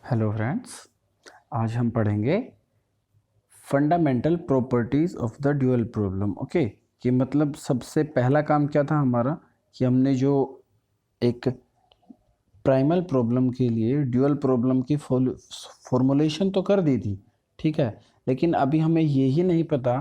Hello friends, आज हम पढ़ेंगे fundamental properties of the dual problem. Okay, कि मतलब सबसे पहला काम क्या था हमारा कि हमने जो एक प्राइमल प्रॉब्लम के लिए ड्यूअल प्रॉब्लम की फॉर्मुलेशन तो कर दी थी, ठीक है। लेकिन अभी हमें यही नहीं पता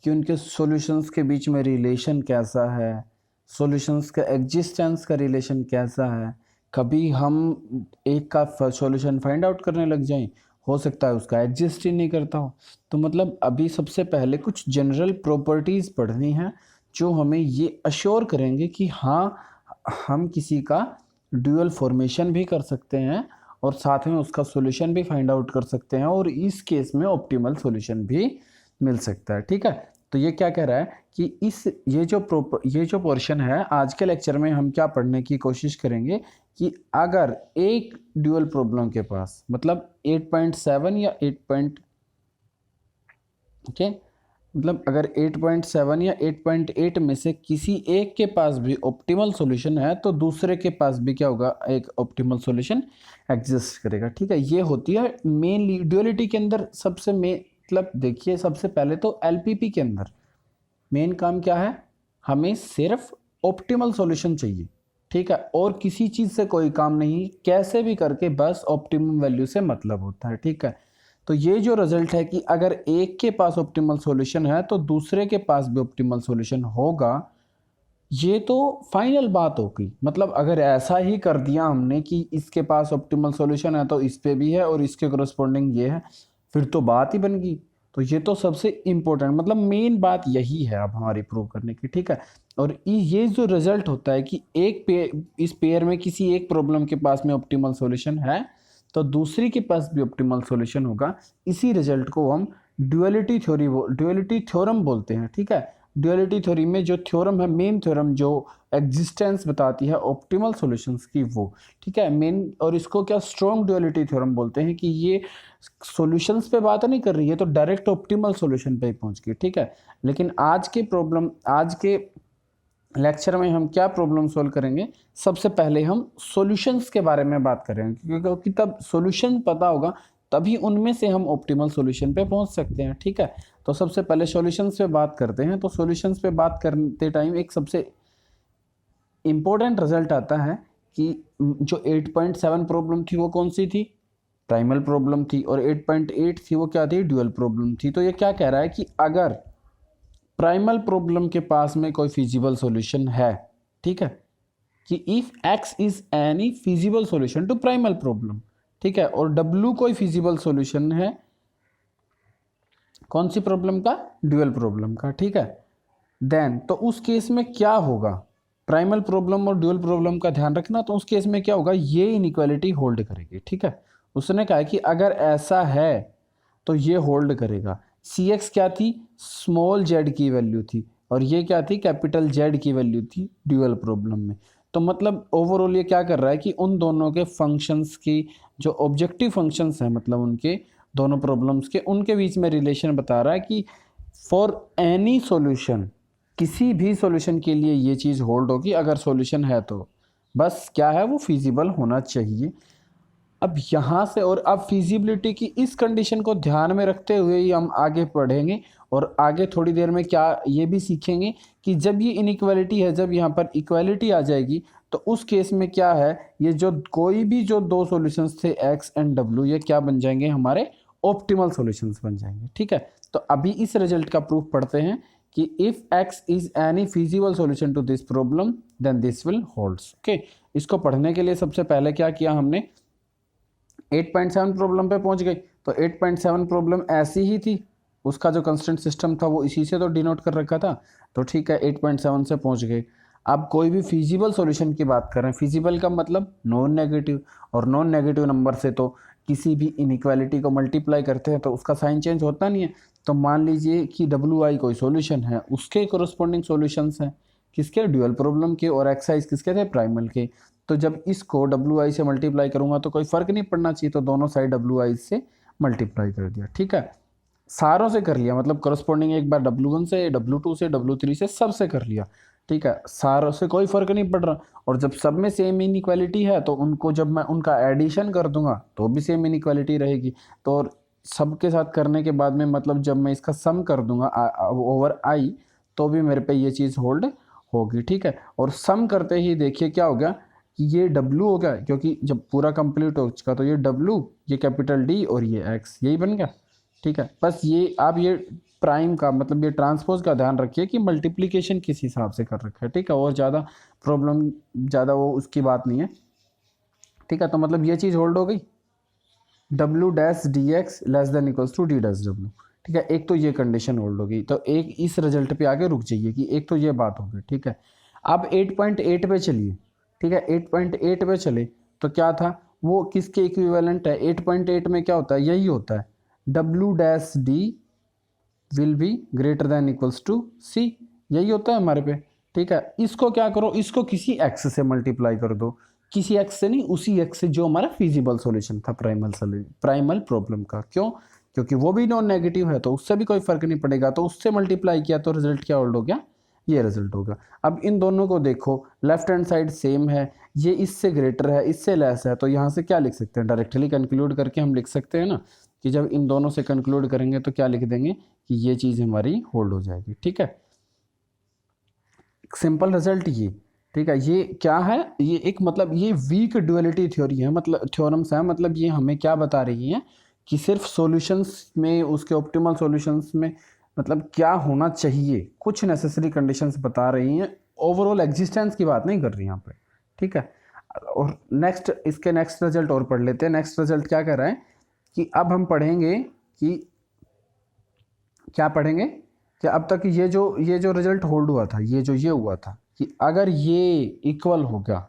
कि उनके सॉल्यूशंस के बीच में रिलेशन कैसा है, सॉल्यूशंस का एग्जिस्टेंस का रिलेशन कैसा है। कभी हम एक का सॉल्यूशन फाइंड आउट करने लग जाएं, हो सकता है उसका एग्जिस्ट ही नहीं करता हो। तो मतलब अभी सबसे पहले कुछ जनरल प्रॉपर्टीज़ पढ़नी है जो हमें ये अश्योर करेंगे कि हाँ, हम किसी का ड्यूअल फॉर्मेशन भी कर सकते हैं और साथ में उसका सॉल्यूशन भी फाइंड आउट कर सकते हैं और इस केस में ऑप्टिमल सॉल्यूशन भी मिल सकता है, ठीक है। तो ये क्या कह रहा है कि ये जो पोर्शन है, आज के लेक्चर में हम क्या पढ़ने की कोशिश करेंगे कि अगर एक ड्यूअल प्रॉब्लम के पास मतलब 8.7 या 8. ओके, मतलब अगर 8.7 या 8.8 में से किसी एक के पास भी ऑप्टिमल सॉल्यूशन है तो दूसरे के पास भी क्या होगा, एक ऑप्टिमल सॉल्यूशन एग्जिस्ट करेगा, ठीक है। ये होती है मेनली ड्यूअलिटी के अंदर सबसे मतलब देखिए, सबसे पहले तो एलपीपी के अंदर मेन काम क्या है, हमें सिर्फ ऑप्टिमल सॉल्यूशन चाहिए, ठीक है, और किसी चीज़ से कोई काम नहीं, कैसे भी करके बस ऑप्टिमम वैल्यू से मतलब होता है, ठीक है। तो ये जो रिजल्ट है कि अगर एक के पास ऑप्टिमल सॉल्यूशन है तो दूसरे के पास भी ऑप्टिमल सॉल्यूशन होगा, ये तो फाइनल बात होगी। मतलब अगर ऐसा ही कर दिया हमने कि इसके पास ऑप्टिमल सॉल्यूशन है तो इस पे भी है और इसके करस्पॉन्डिंग ये है, फिर तो बात ही बन गई। तो ये तो सबसे इम्पोर्टेंट मतलब मेन बात यही है अब हमारी प्रूव करने की, ठीक है। और ये जो रिजल्ट होता है कि इस पेयर में किसी एक प्रॉब्लम के पास में ऑप्टिमल सॉल्यूशन है तो दूसरी के पास भी ऑप्टिमल सॉल्यूशन होगा, इसी रिजल्ट को हम ड्युअलिटी थ्योरम बोलते हैं, ठीक है। ड्युअलिटी थ्योरी में जो थ्योरम है, मेन थ्योरम जो एग्जिस्टेंस बताती है ऑप्टिमल सॉल्यूशंस की, वो ठीक है मेन। और इसको क्या स्ट्रॉन्ग ड्युअलिटी थ्योरम बोलते हैं कि ये सॉल्यूशंस पे बात नहीं कर रही है, तो डायरेक्ट ऑप्टिमल सॉल्यूशन पे पहुंच गई, ठीक है। लेकिन आज के लेक्चर में हम क्या प्रॉब्लम सॉल्व करेंगे, सबसे पहले हम सॉल्यूशंस के बारे में बात करेंगे क्योंकि तब सॉल्यूशन पता होगा तभी उनमें से हम ऑप्टिमल सॉल्यूशन पे पहुंच सकते हैं, ठीक है। तो सबसे पहले सॉल्यूशंस पे बात करते हैं। तो सॉल्यूशंस पे बात करते टाइम एक सबसे इंपॉर्टेंट रिजल्ट आता है कि जो 8.7 प्रॉब्लम थी वो कौन सी थी, प्राइमल प्रॉब्लम थी, और 8.8 थी वो क्या थी, ड्यूअल प्रॉब्लम थी। तो ये क्या कह रहा है कि अगर प्राइमल प्रॉब्लम के पास में कोई फिजिबल सॉल्यूशन है, ठीक है, कि if X is any feasible solution to primal problem, ठीक है, और डब्ल्यू कोई फिजिबल सॉल्यूशन है कौन सी प्रॉब्लम का, ड्यूअल प्रॉब्लम का, ठीक है। देन तो उस केस में क्या होगा, प्राइमल प्रॉब्लम और ड्यूअल प्रॉब्लम का ध्यान रखना। तो उस केस में क्या होगा, ये इनइक्वालिटी होल्ड करेगी, ठीक है। उसने कहा कि अगर ऐसा है तो ये होल्ड करेगा। सी एक्स क्या थी, स्मॉल जेड की वैल्यू थी, और ये क्या थी, कैपिटल जेड की वैल्यू थी ड्यूअल प्रॉब्लम में। तो मतलब ओवरऑल ये क्या कर रहा है कि उन दोनों के फंक्शंस की जो ऑब्जेक्टिव फंक्शंस हैं, मतलब उनके दोनों प्रॉब्लम्स के उनके बीच में रिलेशन बता रहा है कि फॉर एनी सॉल्यूशन, किसी भी सॉल्यूशन के लिए ये चीज़ होल्ड होगी। अगर सॉल्यूशन है तो बस क्या है, वो फिजिबल होना चाहिए। अब यहाँ से और अब फिजिबिलिटी की इस कंडीशन को ध्यान में रखते हुए ही हम आगे पढ़ेंगे और आगे थोड़ी देर में क्या ये भी सीखेंगे कि जब ये इनइक्वालिटी है, जब यहाँ पर इक्वालिटी आ जाएगी तो उस केस में क्या है, ये जो कोई भी जो दो सॉल्यूशंस थे एक्स एंड डब्ल्यू, ये क्या बन जाएंगे, हमारे ऑप्टिमल सॉल्यूशंस बन जाएंगे, ठीक है। तो अभी इस रिजल्ट का प्रूफ पढ़ते हैं कि if X is any feasible solution to this problem then this will holds. Okay, इसको पढ़ने के लिए सबसे पहले क्या किया हमने, 8.7 प्रॉब्लम पे पहुंच गई। तो 8.7 प्रॉब्लम ऐसी ही थी, उसका जो कंस्टेंट सिस्टम था वो इसी से तो डिनोट कर रखा था। तो ठीक है, 8.7 से पहुंच गए। अब कोई भी फिजिबल सॉल्यूशन की बात कर रहे हैं, फिजिबल का मतलब नॉन नेगेटिव, और नॉन नेगेटिव नंबर से तो किसी भी इनइक्वालिटी को मल्टीप्लाई करते हैं तो उसका साइन चेंज होता नहीं है। तो मान लीजिए कि डब्ल्यू आई कोई सॉल्यूशन है, उसके कोरोस्पोंडिंग सॉल्यूशंस हैं किसके, ड्यूअल प्रॉब्लम के, और एक्साइज किसके थे, प्राइमल के। तो जब इसको डब्ल्यू आई से मल्टीप्लाई करूंगा तो कोई फर्क नहीं पड़ना चाहिए, तो दोनों साइड डब्ल्यू आई से मल्टीप्लाई कर दिया, ठीक है। सारों से कर लिया, मतलब करस्पॉन्डिंग एक बार W1 से, W2 से, W3 से, सबसे कर लिया, ठीक है, सारों से कोई फर्क नहीं पड़ रहा। और जब सब में सेम इनइक्वालिटी है तो उनको जब मैं उनका एडिशन कर दूंगा तो भी सेम इनइक्वालिटी रहेगी। तो और सबके साथ करने के बाद में मतलब जब मैं इसका सम कर दूंगा ओवर आई तो भी मेरे पे ये चीज़ होल्ड होगी। ठीक है, और सम करते ही देखिए क्या हो गया कि ये W हो गया, क्योंकि जब पूरा कंप्लीट हो चुका तो ये W, ये कैपिटल D और ये X, यही बन गया। ठीक है, बस ये आप ये प्राइम का मतलब ये ट्रांसपोज का ध्यान रखिए कि मल्टीप्लिकेशन किस हिसाब से कर रखा है। ठीक है, और ज़्यादा प्रॉब्लम ज़्यादा वो उसकी बात नहीं है। ठीक है, तो मतलब ये चीज़ होल्ड हो गई, W dash D X less than equals to D dash W। ठीक है, एक तो ये कंडीशन होल्ड हो गई, तो एक इस रिजल्ट पे आगे रुक जाइए कि एक तो ये बात हो गई। ठीक है, अब 8.8 पे चलिए। ठीक है, 8.8 पे चले तो क्या था, वो किसके इक्विवेलेंट है, 8.8 में क्या होता है, यही होता है W dash D will be greater than equals to C, यही होता है हमारे पे। ठीक है, इसको क्या करो, इसको किसी एक्स से मल्टीप्लाई कर दो, किसी एक्स से नहीं, उसी एक्स से जो हमारा फिजिबल सॉल्यूशन था प्राइमल प्रॉब्लम का। क्यों, क्योंकि वो भी नॉन नेगेटिव है तो उससे भी कोई फर्क नहीं पड़ेगा, तो उससे मल्टीप्लाई किया तो रिजल्ट क्या होल्ड हो गया, ये रिजल्ट होगा। अब इन दोनों को देखो, लेफ्ट हैंड साइड सेम है, ये इससे ग्रेटर है इससे लेस है, तो यहाँ से क्या लिख सकते हैं, डायरेक्टली कंक्लूड करके हम लिख सकते हैं ना कि जब इन दोनों से कंक्लूड करेंगे तो क्या लिख देंगे कि ये चीज़ हमारी होल्ड हो जाएगी। ठीक है, सिंपल रिजल्ट ये। ठीक है, ये क्या है, ये एक मतलब ये वीक ड्युअलिटी थ्योरी है, मतलब थ्योरम्स है, मतलब ये हमें क्या बता रही है कि सिर्फ सॉल्यूशंस में उसके ऑप्टिमल सॉल्यूशंस में मतलब क्या होना चाहिए, कुछ नेसेसरी कंडीशंस बता रही हैं, ओवरऑल एग्जिस्टेंस की बात नहीं कर रही यहाँ पे। ठीक है, और नेक्स्ट इसके नेक्स्ट रिजल्ट और पढ़ लेते हैं। नेक्स्ट रिजल्ट क्या कह रहा है कि अब हम पढ़ेंगे कि क्या पढ़ेंगे कि अब तक ये जो रिजल्ट होल्ड हुआ था, ये हुआ था कि अगर ये इक्वल होगा,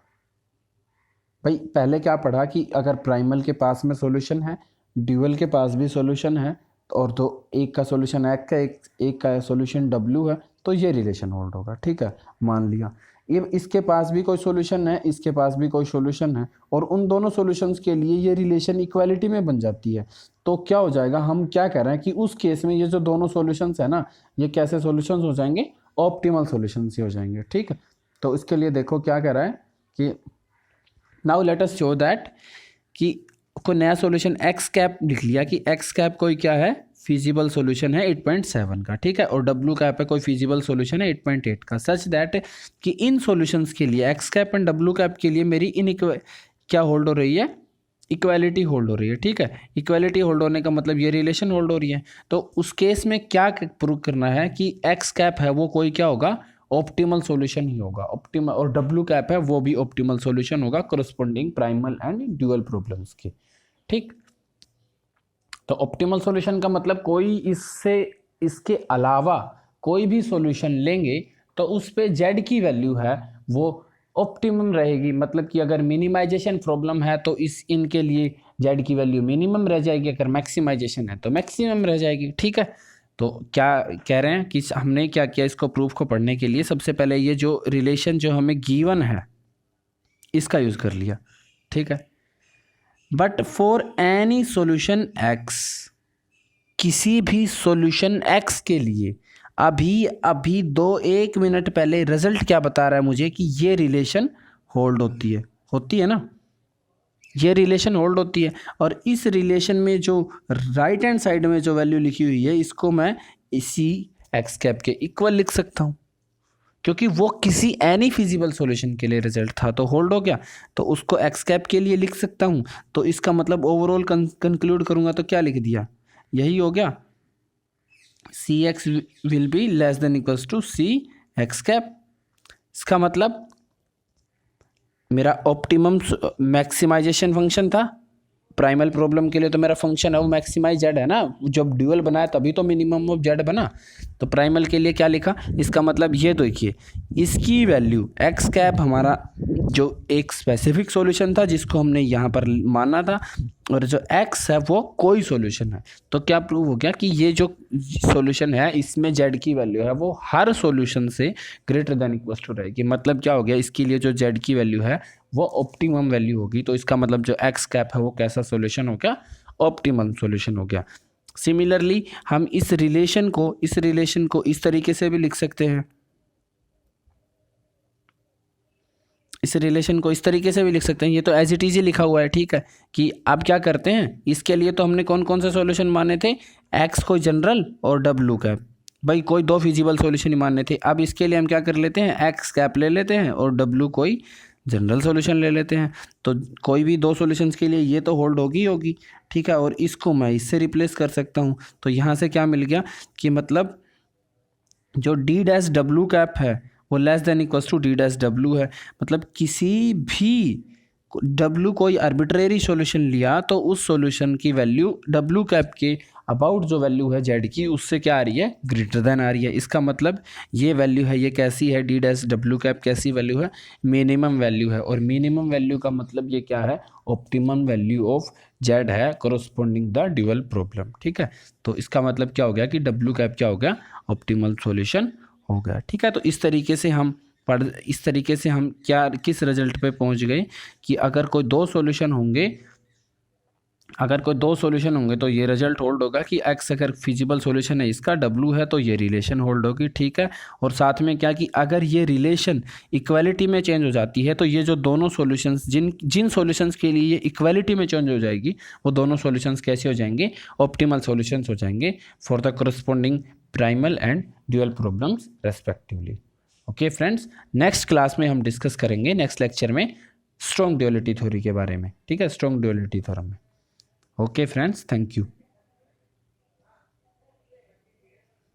भाई पहले क्या पढ़ा कि अगर प्राइमल के पास में सॉल्यूशन है, ड्यूअल के पास भी सॉल्यूशन है, और तो एक का सॉल्यूशन एक्स का एक का सॉल्यूशन W है, तो ये रिलेशन होल्ड होगा। ठीक है, मान लिया ये इसके पास भी कोई सॉल्यूशन है, इसके पास भी कोई सॉल्यूशन है, और उन दोनों सॉल्यूशंस के लिए ये रिलेशन इक्वालिटी में बन जाती है, तो क्या हो जाएगा, हम क्या कह रहे हैं कि उस केस में ये जो दोनों सॉल्यूशंस है ना, ये कैसे सॉल्यूशंस हो जाएंगे, ऑप्टिमल सॉल्यूशंस ही हो जाएंगे। ठीक है, तो इसके लिए देखो क्या कह रहा है कि now let us show that कि कोई नया सॉल्यूशन एक्स कैप लिख लिया कि एक्स कैप कोई क्या है, फिजिबल सॉल्यूशन है 8.7 का। ठीक है, और W कैप है कोई फिजिबल सॉल्यूशन है 8.8 का, सच दैट कि इन सॉल्यूशंस के लिए x cap and W cap के लिए मेरी क्या होल्ड हो रही है, इक्वालिटी होल्ड हो रही है। ठीक है, इक्वालिटी होल्ड होने का मतलब ये रिलेशन होल्ड हो रही है, तो उस केस में क्या प्रूव करना है कि एक्स कैप है वो कोई क्या होगा, ऑप्टिमल सॉल्यूशन ही होगा, ऑप्टिमल, और W कैप है वो भी ऑप्टिमल सॉल्यूशन होगा corresponding primal and dual problems के। ठीक, तो ऑप्टिमल सॉल्यूशन का मतलब कोई इसके अलावा कोई भी सॉल्यूशन लेंगे तो उस पे Z की वैल्यू है वो ऑप्टिमम रहेगी, मतलब कि अगर मिनिमाइजेशन प्रॉब्लम है तो इनके लिए Z की वैल्यू मिनिमम रह जाएगी, अगर मैक्सिमाइजेशन है तो मैक्सिमम रह जाएगी। ठीक है, तो क्या कह रहे हैं कि हमने क्या किया, इसको प्रूफ को पढ़ने के लिए सबसे पहले ये जो रिलेशन जो हमें गिवन है इसका यूज़ कर लिया। ठीक है, but for any solution x, किसी भी सॉल्यूशन x के लिए अभी 1 मिनट पहले रिजल्ट क्या बता रहा है मुझे कि ये रिलेशन होल्ड होती है ना, ये रिलेशन होल्ड होती है, और इस रिलेशन में जो राइट हैंड साइड में जो वैल्यू लिखी हुई है इसको मैं इसी एक्स कैप के इक्वल लिख सकता हूँ, क्योंकि वो किसी एनी फिजिबल सॉल्यूशन के लिए रिजल्ट था तो होल्ड हो गया, तो उसको एक्स कैप के लिए लिख सकता हूँ। तो इसका मतलब ओवरऑल कंक्लूड करूँगा तो क्या लिख दिया, यही हो गया, C X will be less than equals to C X cap. इसका मतलब मेरा ऑप्टिमम मैक्सिमाइजेशन फंक्शन था प्राइमल प्रॉब्लम के लिए, तो मेरा फंक्शन है वो मैक्सिमाइज जेड है ना, जब ड्यूअल बनाया तभी तो मिनिमम ऑफ जेड बना, तो प्राइमल के लिए क्या लिखा, इसका मतलब ये देखिए इसकी वैल्यू एक्स कैप हमारा जो एक स्पेसिफिक सॉल्यूशन था जिसको हमने यहाँ पर माना था, और जो एक्स है वो कोई सॉल्यूशन है, तो क्या प्रूव हो गया कि ये जो सॉल्यूशन है इसमें जेड की वैल्यू है वो हर सॉल्यूशन से ग्रेटर देन इक्वल टू रहेगी। मतलब क्या हो गया, इसके लिए जो जेड की वैल्यू है वो ऑप्टिमम वैल्यू होगी, तो इसका मतलब जो एक्स कैप है वो कैसा सॉल्यूशन हो गया, ऑप्टिमम सॉल्यूशन हो गया। सिमिलरली हम इस रिलेशन को इस तरीके से भी लिख सकते हैं इस रिलेशन को इस तरीके से भी लिख सकते हैं, ये तो एज इट इज ही लिखा हुआ है, ठीक है। कि आप क्या करते हैं, इसके लिए तो हमने कौन कौन से सॉल्यूशन माने थे, एक्स कोई जनरल और डब्ल्यू कैप, भाई कोई दो फिजिबल सॉल्यूशन ही मानने थे। अब इसके लिए हम क्या कर लेते हैं, एक्स कैप ले लेते हैं और डब्ल्यू कोई जनरल सॉल्यूशन ले लेते हैं। तो कोई भी दो सॉल्यूशंस के लिए ये तो होल्ड होगी होगी, ठीक है। और इसको मैं इससे रिप्लेस कर सकता हूँ, तो यहाँ से क्या मिल गया कि मतलब जो डी डैश डब्ल्यू कैप है वो less than equals to D dash W है। मतलब किसी भी डब्ल्यू कोई आर्बिट्रेरी सॉल्यूशन लिया तो उस सॉल्यूशन की वैल्यू डब्ल्यू कैप के अबाउट जो वैल्यू है जेड की उससे क्या आ रही है, ग्रेटर देन आ रही है। इसका मतलब ये वैल्यू है, ये कैसी है, डी डैश डब्ल्यू कैप कैसी वैल्यू है, मिनिमम वैल्यू है। और मिनिमम वैल्यू का मतलब ये क्या है, ऑप्टिमम वैल्यू ऑफ जेड है कोरोस्पोंडिंग द ड्यूअल प्रॉब्लम, ठीक है। तो इसका मतलब क्या हो गया कि डब्ल्यू कैप क्या हो गया, ऑप्टिमल सॉल्यूशन हो गया, ठीक है। तो इस तरीके से हम क्या किस रिजल्ट पे पहुंच गए कि अगर कोई दो सॉल्यूशन होंगे तो ये रिजल्ट होल्ड होगा कि एक्स अगर फिजिबल सॉल्यूशन है इसका, डब्ल्यू है तो ये रिलेशन होल्ड होगी, ठीक है। और साथ में क्या कि अगर ये रिलेशन इक्वालिटी में चेंज हो जाती है तो ये जो दोनों सॉल्यूशंस जिन सॉल्यूशंस के लिए ये इक्वालिटी में चेंज हो जाएगी वो दोनों सॉल्यूशंस कैसे हो जाएंगे, ऑप्टिमल सॉल्यूशंस हो जाएंगे for the corresponding primal and dual problems respectively. Okay friends, next class में हम डिस्कस करेंगे, नेक्स्ट लेक्चर में स्ट्रॉन्ग ड्यूअलिटी थ्योरी के बारे में, ठीक है, स्ट्रॉन्ग ड्यूअलिटी थ्योरम में। Okay friends, thank you.